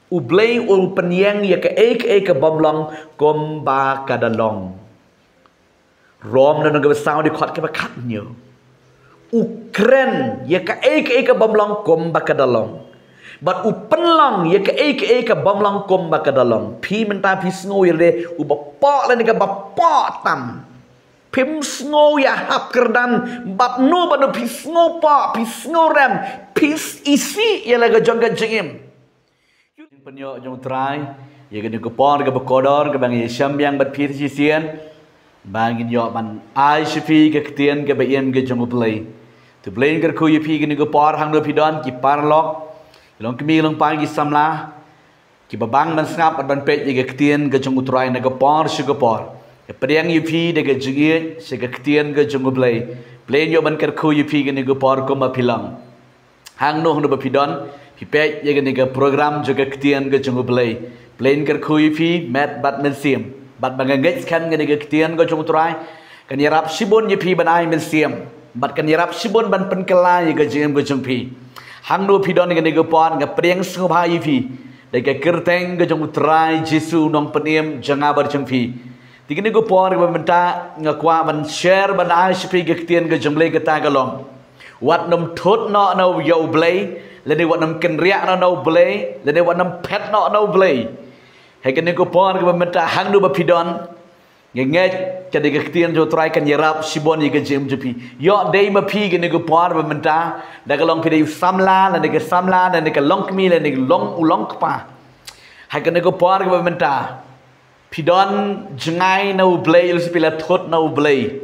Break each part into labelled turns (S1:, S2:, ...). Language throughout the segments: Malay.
S1: Ublay ul penyang ya ke bomlong gomba kadalong. Rom dan negara besar di kot ke bakatnya. Ukren ya ke bomlong gomba kadalong. But upenlong ya ke bomlong gomba kadalong. Pi menta pi sngo ya le ubapok le negara bapok tam. Pim sngo ya hap kerdan bab no badu pi sngo pa pi sngo rem pis isi ya lega jongga jengim. Penyok jong try ya gini kupon ke bekodor ke bang yesham yang berpir sisian bangin yok man ICP ke ketien ke bayem ke jong play tu play ke ku yupi gini kupor hang do pidon ki parlok long kemi long pagi samla ki babang man snap ban pet ke ketien ke jong try na kupor su kupor ke pedang yupi de ke jigi se ke ketien ke jong play yok ban ke ku yupi gini kupor ko ma pilang hang no do pidon Pipet ya gini ke program juga ketien ke jenggu play ker kui pi met bat mensim bat bangangget kan gini ke ketien ke jenggu try kan yarap sibun ye pi ban ai mensim bat kan yarap sibun ban penkelai ke jenggu pi hang no pi don gini ke pon ke priang sengu bhai pi de ke kerteng ke jenggu try jisu nong peniem janga bar jeng pi tigini ke pon ke benta ngakwa ban share ban ai pi ke ketien ke jenggu ke ta kalong wat nom thot no no yo play Lene wat nam kenriak no blay, lene wat nam pet no blay. Hakan ko pon ko menta hang do bapidon. Nget kadi ke ketien jo try kan yarap sibon ye ke jem jepi. Yo dei ma pi ke ko pon menta da kalong pi dei samla lene ke samla lene ke long mi lene ke long ulong pa. Hakan ko pon ko menta pidon jengai no blay il sepila thot no blay.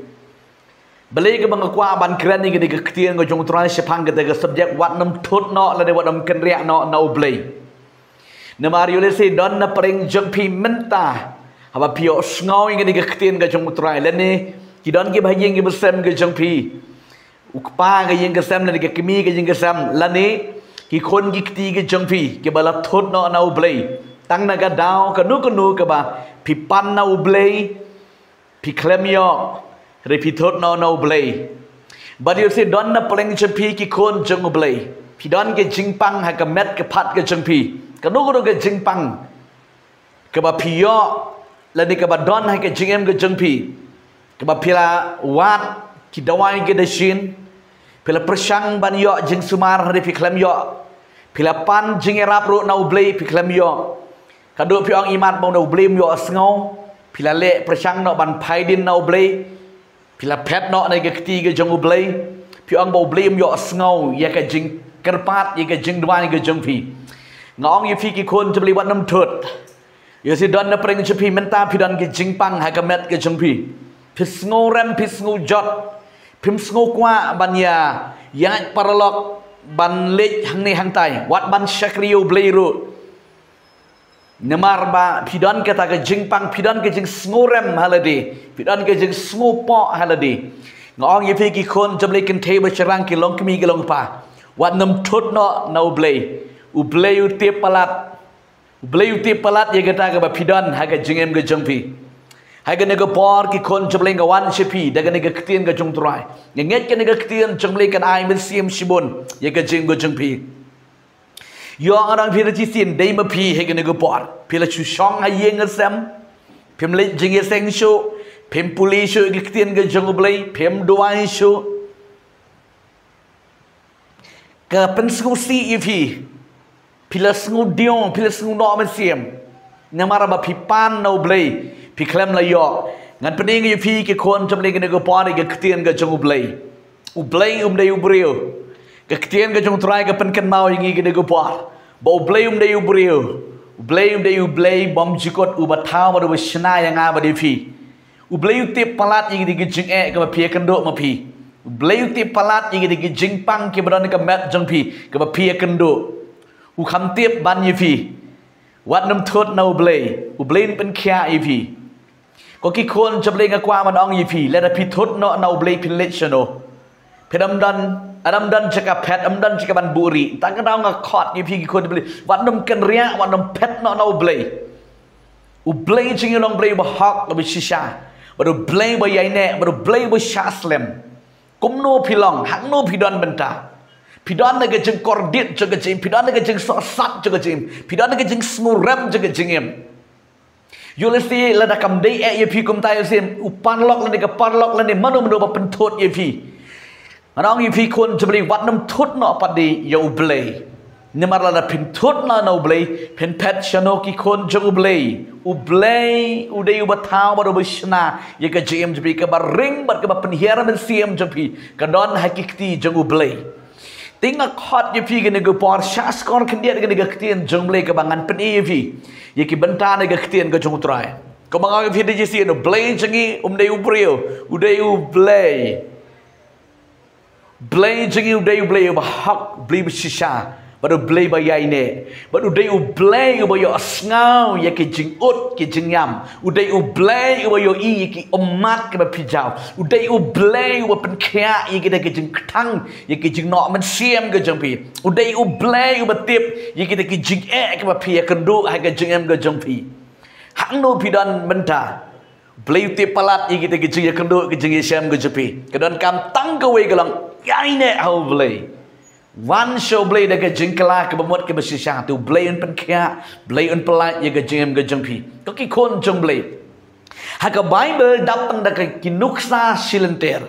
S1: Beli ke bangkwa ban keren ni ke ketien ko jong try sepang ke de subjek wat nam thot no la de wat nam kenriak no blay. Na Mario le se don na pring jong pi menta. Haba pio sngoy ke ketien ke jong try le ni ki don ke bhayeng ke besem ke jong pi. Ukpa ke yeng ke sem le ke kemi ke yeng ke sem la ni ki khon ki kti ke jong pi ke bala thot no blay. Tang na ga daw ka nu ke ba pi pan no blay pi klem yo Repitot no blay. But you say don na peleng jempi ki kon jeng blay. Pi don ke jingpang ha ke met ke pat ke jengpi. Kanu ke jingpang. Ke ba piyo la ni ke ba don ha ke jingem ke jengpi. Ke ba pila wat ki dawai ke deshin. Pila persang ban yo jeng sumar hari pi klem yo. Pila pan jeng erap ro no blay pi klem yo. Kadu pi ong imat bang no blay yo asngau. Pila le persang no ban paidin no blay. Pila pet no na ke kti ke jong blay pi ong bo blay yo sngow ya ke jing kerpat ya ke jing dwai ke jong pi ngong ye pi ki kon jebli wat nam thot ye si don na pring pi menta pi don ke jing pang ha ke met ke jong pi sngow rem pi sngow jot pim sngow kwa ban ya yang paralok ban lech hang ni hang tai wat ban shakriyo blay ro Nemar ba pidon kata ke jingpang pidon ke jing snurem halade pidon ke jing snupo halade ngong ye ki kon jamle ken tebe charang ki long kemi ki long pa wat nam thot no blay u blay u te palat ye kata ke ba pidon ha ke jingem ke jongpi ha ke ne ke por ki kon jamle ke wan shepi daga ne ke ktien ke jong trai nget ke ne ke ktien jamle kan ai men sim shibon ye ke jing ke jongpi Yo orang pila cisin dai ma pi he ke ne por pila chu shong ha yeng asam pim le jing ye seng shu pim puli shu ke ktien ke jong blay pim duai shu ke pen sku si pi pila sku dion pila sku no ma sim ne mara ba pi pan no blay pi klem la yo ngan pening ye pi ke kon jam le ke ne por ke ktien ke jong blay dai u brio ke ketien ke jong try ke penken mau yang ke nego por bo blay de u brio blay bom jikot u batau ba shna yang a ba de pi u blay tip palat yang ke jing ke ba pie kendo ma pi u blay tip palat yang ke jing pang ke ba ke met jong pi ke ba pie kendo u kham tip ban ye pi wat nam thot no blay u blay pen kya ye pi ko ki kon jable nga kwa man ong ye pi le da pi thot no blay pin let chano pedam dan cakap pet dan cakap ban buri tak kena ngak khot ye pi ki kon beli wat nam ken ria wat nam pet no blay u blay ching long blay ba hak ba shisha ba blay ba yai ne ba blay ba shaslem kum no pilong hak no pidon benta Pidon na gajeng kordit jaga jim. Pidon na gajeng sosat jaga jim. Pidon na gajeng smurem jaga jingim. Yulisi lada kamdei ye pi kum tayo sim. Upanlok lani kaparlok lani manu ba pentot ye pi. Anong ye pi kun jabli wat nam tut no padi ya ublay. Nimar lada pintut na ublay. Pen pet shano ki kun jang ublay. Ublay uday ubatao ba ubishna. Ye ka jim jabi ka ba ring ba ka ba penhiara men siem jabi. Kadon hakikti jang ublay. Tinggal khot ye pi gene go por shas kon kendiat gene ga ktien jongle ka bangan pen ye pi. Ye ki benta ne ga ktien ga jong utrai. Ko bangang pi de jisi no blay jangi umdei ubrio. Udai ublay. Blay jangi udai ublay ba hak bli shisha. Baru blay ba yaine. Baru udai ublay ba yo asngau ye ki jing ut ki jing yam. Udai ublay ba yo i ki omat ke ba pijau. Udai ublay ba pen kya ye ki de ki jing ktang ye ki jing no man siem ke jong pi. Udai ublay ba tip ye ki de ki jing ke ba pi kendu ha ke jing em ke jong pi. Hang no pidan benta. Blay tip palat ye ki de ki jing kendu ke jing siem ke jong pi. Kedon kam tang ke we gelang yaine how blay. One show blay da ke jingkala ke bamut ke besisha tu blay un pen kya blay un pelat ye ke jingem ke jengpi ko ki kon jong blay ha ke bible datang da ke kinuksa silenter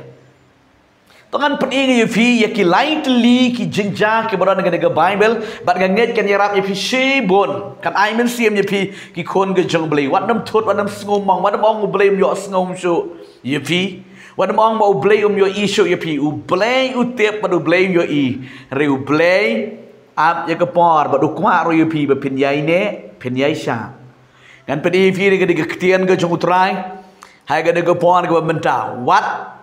S1: tangan pen ye fi ye ki lightly ki jingja ke boran ke bible bat nget kan yarap ye fi shebon kan ai men siem ye fi ki kon ke jong blay wat nam thot wat nam ngom mong wat nam blay yo ngom so ye fi Wan mong mau blay yo isu ye pi u blay u tep padu blay yo i riu blay ap ye kapor padu kwa ro yo pi ba pin yai ne pin yai sha kan pedi fi ni ke ktien ke jong utrai hai ke de pon ke menta wat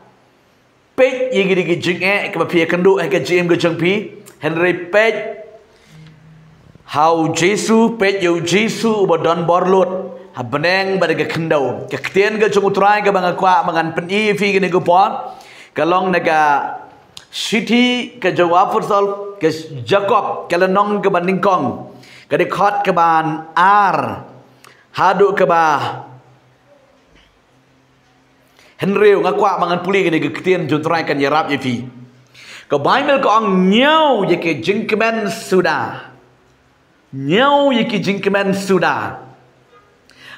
S1: pet ye ke jing ke ba pi kendu ke jim ke jong pi henry pet how jesu pet yo jesu ba don borlot Habeneng pada ke kendau. Ke ktien ke jong utrai ke bang kwa bangan peni fi ke nego pon. Kalong naga city ke jong apostol ke Jacob ke lenong ke banding kong. Ke de khot ke ban ar. Hadu ke ba Henry ngakwa bangan puli ke nego ktien jong utrai kan yarap ye fi. Ke Bible ko ang nyau ye ke jingkemen sudah. Nyau ye ke jingkemen sudah.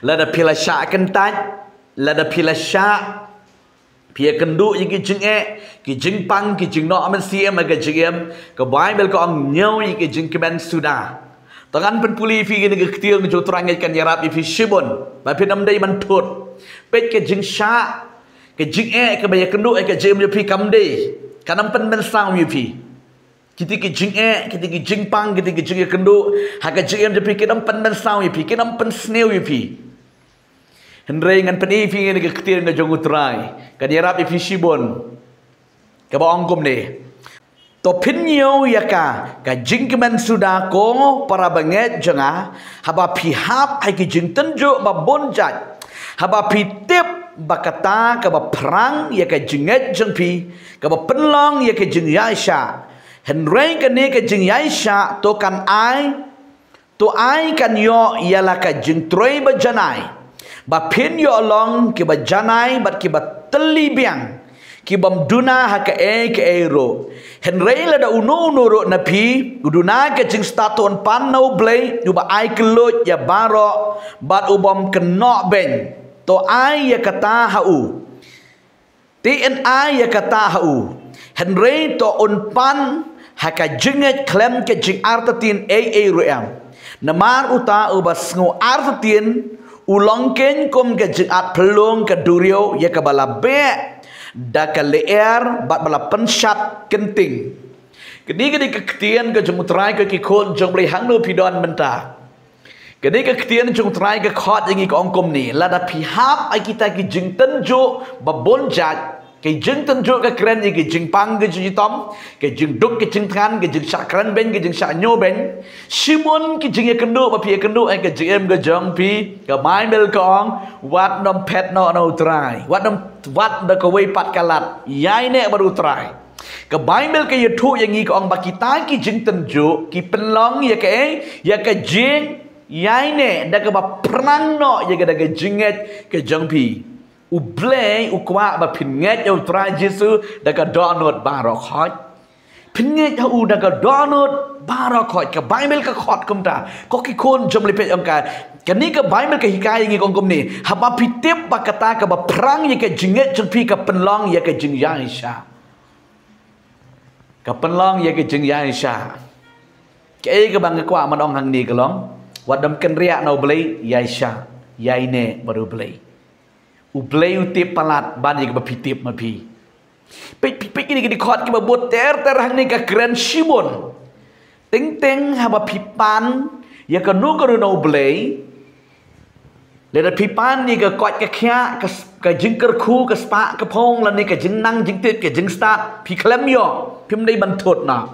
S1: Lada pila syak kentaj, lada pila syak, pia kendu yang ki jing pang, ki jing no aman siem, aga jiem, ke Bible ko ang nyau yang ki jing kemen sudah. Tangan pen puli fi gini ke ketiang jo terangit kan yarap fi shibon, bapi namdai mantut, pet ke jing syak, ke jing ke baya kendu ke jiem yo fi kamdai, kanam pen mensang yo fi. Kita ki jing kita ki jing pang, kita ki jing kendu, haga jiem yo fi kanam pen mensang yo fi, kanam pen sneu yo fi. Henry ngan peni fi ngan ke ketir ngan jong utrai kan yarap fi shibon ke ba ongkom ne to pinyo yaka ka jingkemen sudah ko para banget janga haba pi hap ai ki jing tenjo ba bonjat haba pi tip bakata ka ba perang ya ka jinget jeng pi ka ba penlong ya ka jing yaisha Henry kan ne ka jing yaisha to ai kan yo yala ka jing troi ba janai ba pin yo along ki ba janai bat ki ba teli biang ki bam duna ha ka e ro Henry la da uno ro na pi uduna ke jing staton pan no blay du ba ai kelot ya baro bat ubam keno ben to ai ya kata hau TNI ya kata hau Henry to un pan ha ka jinget klem ke jing artatin e ro am namar uta ubas ngo artatin ulongken kom ke jat pelong ke durio ya ke bala be da ke leer bat bala pensat kenting kini ke ketien ke jumutrai ke kon jong beli hang no pidon menta kini ke ketien jumutrai ke khot yang ke ongkom ni lada pihap ai kita ki jing tenjo babonjat ke jing tenjo ke keren ke jing pang ke jing tom ke jing duk ke jing than ke jing sakran ben ke jing sak nyo ben Simon ki jing ye kendu ba pi kendu ai ke jing ke jong pi ke Bible ko ong wat nom pet no no trai wat da ko wei pat kalat yai ne baru trai ke Bible ke yetu yang ngi ko ong ba kita ki jing tenjo ki penlong ye ke jing yai ne da ke ba pranang no ye ke da ke jinget ke jong pi ublay ukwa ba pin nget yo tra Jesu da ka donot barok hot Pinget hau dah ke donut barakot ke Bible ke khot kum ta. Ko ki kon jom lepet angka. Kani ke Bible ke hikai ngi kong kum ni. Haba pitip ba kata ke ba perang ye ke jinget jempi ke penlong ye ke jing Yaisha. Ke penlong ye ke jing Yaisha. Ke ke bang kwa man ong hang ni ke long. Wadam ken riak no blai Yaisha. Yaine baru blai. U blai utip palat ban ye ke ba pitip ma pi. Pik ini di khot ke babut ter hang ni ka Grand Shimon. Ting haba pipan ya ka nu ka no blai. Le da pipan ni ka kot ka khia ka jing ker khu ka spa ka phong la ni ka jing nang jing tip ka jing start pi klem yo pim dai ban thot na.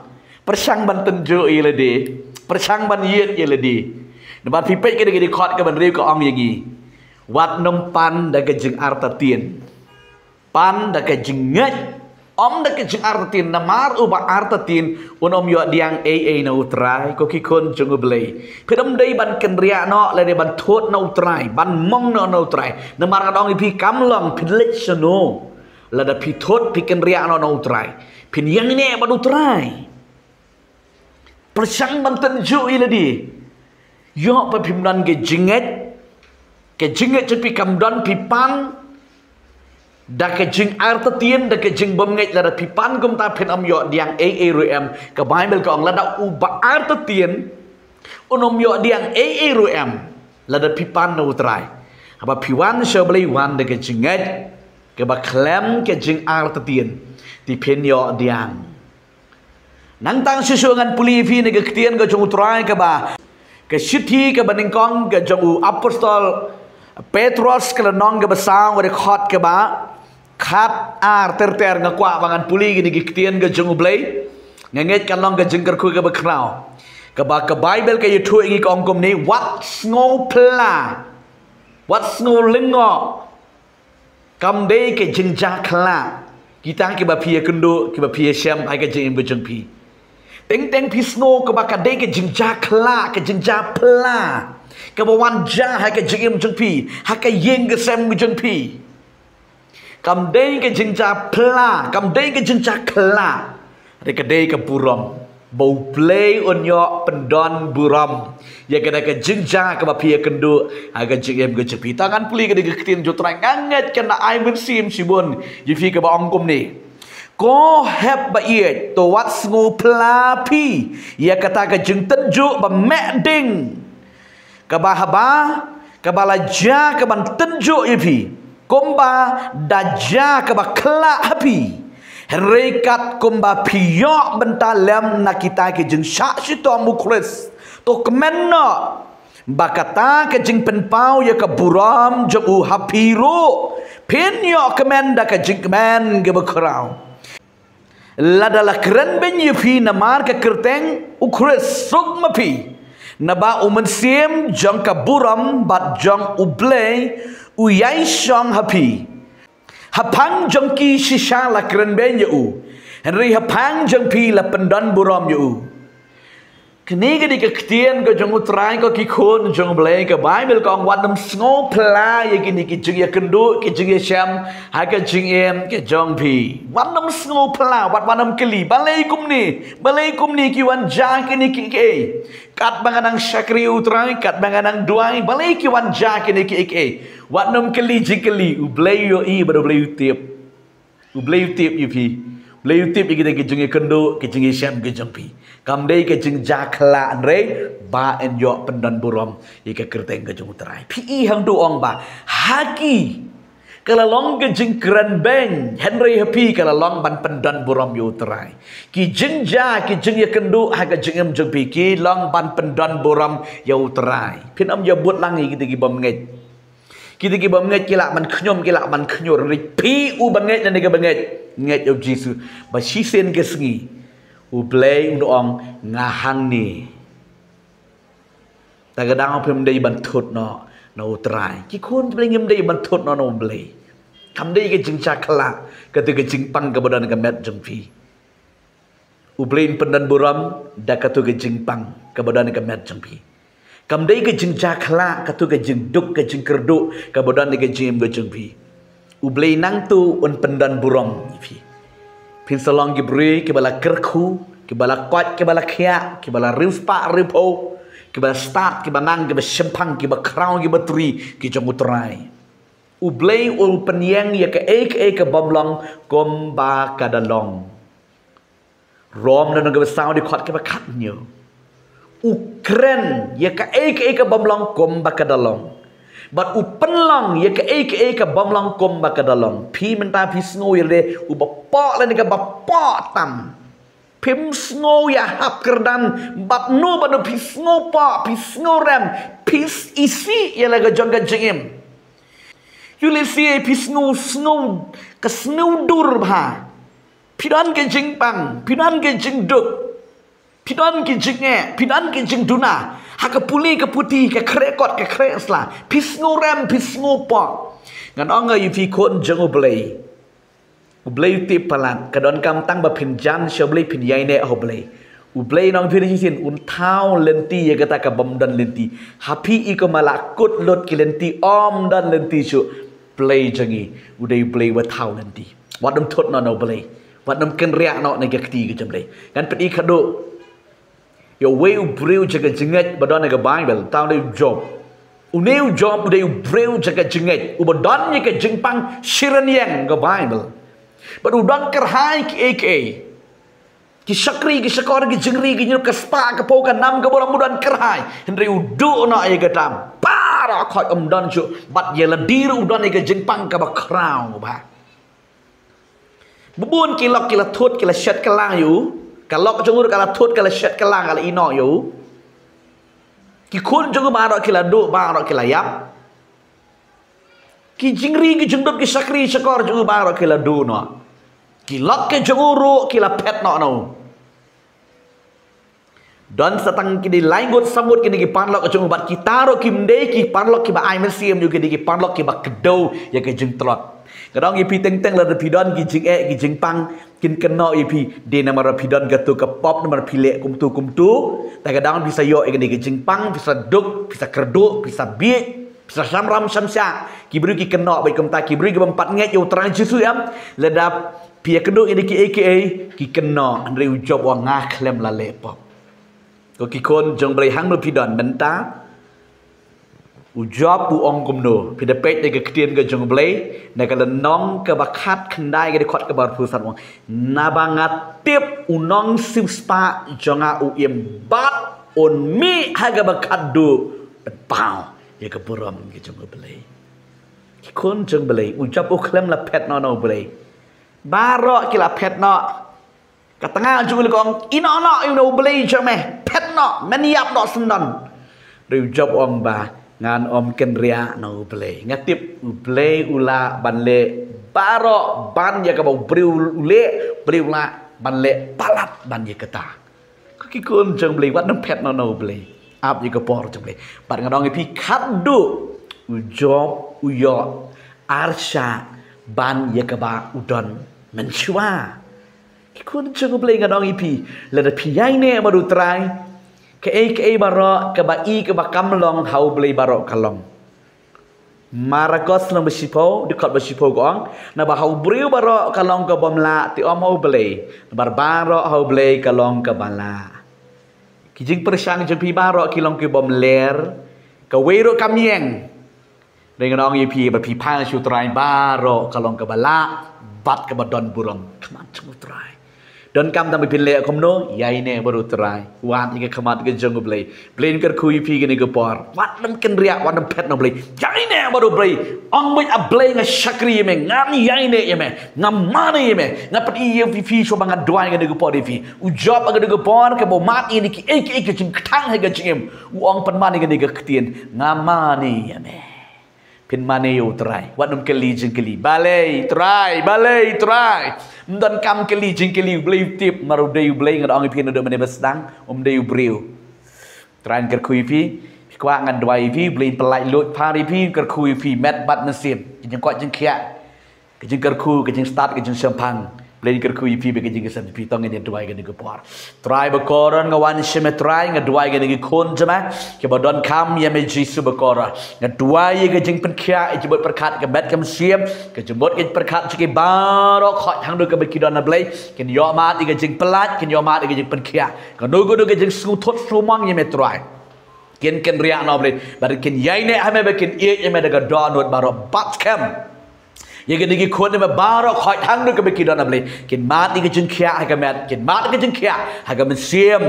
S1: Persang ban tenjo ye le de. Persang ban yet ye le de. Ba pi pek ke di khot ka ban riu ka ong yang gi. Wat nom pan da ka jing arta tien. Pan da ke jingat om da ke jing artin namar uba artatin unom yo diang na utrai ko ki kon jung blai pedom dei ban ken ria no le de ban thot no utrai ban mong no utrai namar kadong pi kamlong pidlet sono la da pi thot pi ken ria no utrai pin yang ne ban utrai persang ban tenju ile di yo pa pimdan ke jingat pi kamdon pi pan da ke jing artatien da ke jing bomngej la da pipan gum ta phen om yo diang ruem ke Bible ko ong la da uba artatien unom yo diang ruem la da pipan no utrai aba piwan so blai wan da ke jinget ke ba klem ke jing artatien ti phen yo diang nang tang susungan puli fi ne ke ktien ke jung utrai ke ba ke sithi ke baningkong ke jung apostol Petrus ke nong ke besang wa de khot ke ba khat ar ter ngakwa bangan puli gini giktian ke jung blai nganget kan long ke jengker khu ke bakrau ke ba ke Bible ke yutu ingi kong kum ni wat ngo pla wat ngo lengo kam dei ke jingja khla kita ke ba phia kendo ke ba phia syam ai ke jing be jung pi teng pi snow ke ba ka dei ke jingja khla ke jingja pla ke ba wan ja hai ke jing jung pi ha ke yeng ke sem jung pi kam dei ke jinja pla kam dei ke jinja kla re ke dei ke buram bau play onyo pendon buram ya ke ke jinja ke ba pia kendu aga jingem ke jepi tangan puli ke de ketin jo trang nganget kena ai ben sim sibun yifi ke ba ongkum ni ko heb ba ye to wat sngu pla pi ya kata ke jing tenju ba mek ding ke ba haba ke ba laja ke ban tenju yifi kumba daja ke ba kla hapi rekat kumba piyok bentalem nakita ke jeng syak sito mukris to kemenno bakata ke jeng penpau ya ke buram jeng u hapiro pinyo kemen da ke jeng kemen ke bakrau ladala keren ben yufi namar ke kerteng ukris suk mapi naba umensim jeng ke buram bat jeng ublay uyai shong hapi hapang jong ki shisha la keren ben yu henry hapang jong pi la pendon buram yu kini ke ktien ke jong utrai ko ki khon jong blai ke Bible ko wat nam sngo pla ye kini ki jing ye kendu ki jing ye sham ha ke jing em ke jong pi wat nam sngo pla wat nam keli balai kum ni ki wan ja kini ki ke kat banganang syakri utrai kat banganang duai balai ki wan ja kini ki ke wat nam keli jikeli u blai yo i bado blai utip yu pi blai utip ye ki jing ye kendu ki jing ye sham ke jong pi kam dei ke jing jakla andre ba en yo pendan burom ye ke kerteng ke jung utrai pi hang du ong ba haki kala long ke jing kran beng henry happy kala long ban pendan burom yo utrai ki jing ja ki jing ye kendu ha ke jing em jung pi ki long ban pendan burom yo utrai pin om yo but langi kita gi bom nget kita gi bom nget kila man khnyom kila man khnyor ri pi u ban nget ne ke banget nget yo jisu ba shi sen ke sngi ublay uang ngahang ni tagadang apem day bantut no utrai ki kun play ngem day bantut no ublay kam day ke jing chakla ke tu ke jing pang ke badan ke met jeng pi ublay pendan buram da ke tu ke jing pang ke badan ke met jeng pi kam day ke jing chakla ke tu ke jing duk ke jing kerdu ke badan ke jing ke jeng pi ublay nang tu un pendan buram pi pin salong ki bri ki bala kerku ki bala kot ki bala khia ki bala riu spa riu po ki bala start ki banang ki ba shempang ki ba crown ki ba tri ki jong utrai u blei ul penyang ya ke ek bomlong kom ba kadalong rom na ga sao di khot ki ba khat nyo Ukren ya ka ek bomlong kom ba kadalong but u penlong ya ka ek bomlong kom ba kadalong pi menta pi sngo ya le u ba po la ni ka ba po tam pim sngo ya hap kerdan bab no ba no pi sngo po pi sngo ram pis isi ya la ga jong ga jingim you le si pi sngo ka sngo dur ba pidan ke jing pang pidan ke jing duk pidan ke jinge pidan ke jing duna haka puli ke putih ke krekot ke kresla pisngo ram pisngo po ngan ong yu fi kon jeng ublei tip palat kadon kam tang ba phin jan shoblei phin yai ne oblei ublei nong phin hin un thau lenti ye kata ka bom dan lenti hapi i ko malakut lot ki lenti om dan lenti chu play jangi udai play wa thau lenti wadam thot no blei wadam ken riak no ne ke kti ke jamlei kan pedi khado yo way breu jaga jenget badon ga Bible tao dei job uneu job dei breu jaga jenget u badon ye ke jingpang shiran yang ga Bible but udon kerhai ki eke ki sakri ki sakor ki jingri ki nyuk spa ka po ka nam ka bolang mudan kerhai hendri udu no ye ga tam para khoi don chu bat ye la dir udon ye ke jingpang ka ba crown ba bubun kilok kila thut kila shat kalang yu kalau kejungur kalau thut kalau shat kalang kalau ino yu ki kun jungur barok kila du barok kila yap ki jingri ki jungdup ki sakri sakor jungur barok kila du no ki lok ke junguru kila pet no don satang ki di laingut samut ki di panlok ke jungur bat ki taro ki mde ki panlok ki ba ai mesiem yu ki di panlok ki ba kedau ya ke jing trot kadang ipi teng la pidon ki jing ki jing pang kin kena ipi de nama pidon gatu ke pop nama pilek kumtu tak kadang bisa yo ki jing pang bisa duk bisa kerduk bisa biik bisa samram samsya ki beri ki kena baik kumta ki beri ki empat nget yo terang jisu yam ledap pia keduk ini ki aka ki kena andre ujob wa ngah klem la lepop ko ki kon jong beri hang pidon benta ujob u ong kumno pida pet de ke ketien ke jong blei na ka nong ke bakat kendai ke khot ke bar pusat wong na bangat tip unong sim spa jonga u im bat on mi haga bakat du pau ye ke buram ke jong blei ki kon jong blei ujob u klem la pet no blei baro ki la pet no ka tengah jong le kong ino no blei jome pet no meniap no sendon ri ujob ong ba ngan om ken ria no play ngatip play ula banle baro ban ya ka bau briu ule briu la banle palat ban ye kata ka ki kun jong play wat nam pet no play ap ye ka por jong play bat ngadong pi khat du u job u yo arsha ban ye ka ba udon menchua ki kun jong play ngadong pi la da pi yai ne ma du trai ke barok ke ba i ke ba kamlong hau blei barok kalong marakos lang besipo dekat besipo gong na ba hau briu barok kalong ke bomla ti om hau blei bar barok hau blei kalong ke bala kijing persang jepi barok kilong ke bom ler ke wero kamieng dengan ong yipi ba pi pa su trai barok kalong ke bala bat ke badon burong kaman chung trai don kam tam pin le kom no yai ne baru trai wan ike kamat ke jong blei plain ker kui pi gini ke por wat nam ken riak wat nam pet no blei yai ne baru blei ong mai a blei nga shakri me ngam yai ne yeme ngam mane yeme ngapat i fi so bangat doai gini ke por fi u job gini ke por ke bo mat ini ki ek jing thang he ke jing u ong pan mane gini ke ktien ngam mane yeme pin mane yo trai wat nam keli jing keli balei trai dan kam keli jing keli blei tip maru dei blei ngadong pi no de mane besdang dei briu tran ker kui pi kwa ngan dwai pi blei pelai lut pari pi ker kui pi met bat nasim jing kwat jing khia ke jing ker ku ke jing start ke jing sempang Belain kerku ipi bagi jingga sam pi tong ini dua gani gupar. Try bekoran ngawan sheme try ngadua gani kon jema ke bodon kam ya me jisu bekora. Ngadua ye ke jing penkia jebot perkat ke bet kam siam ke jebot ke perkat ke barok khot hang do ke bekidon na blai ken yo mat ke jing pelat ken yo mat ke jing penkia. Ke do ke jing sutot sumang ye me try. Ken riak no blai bar ken yai ne ame ken ye me daga don barok bat kam. Ye ke digi kon me barok khot hang do ke bekidon na blai ken mat ke jing kia ha ke met ken mat ke jing kia ha ke siam.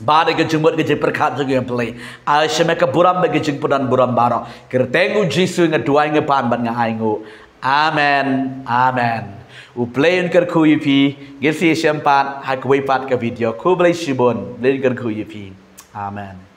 S1: Bada ke jumut ke jing perkat juga yang pelai. Aisyah ke buram ke jing pudan buram baro. Kertengu jisu ngedua ngepan ban ngaingu. Amen. Amen. Uplain kerku yupi. Gisi sempat hak wipat ke video. Ku blai shibon. Blain kerku yupi. Amen.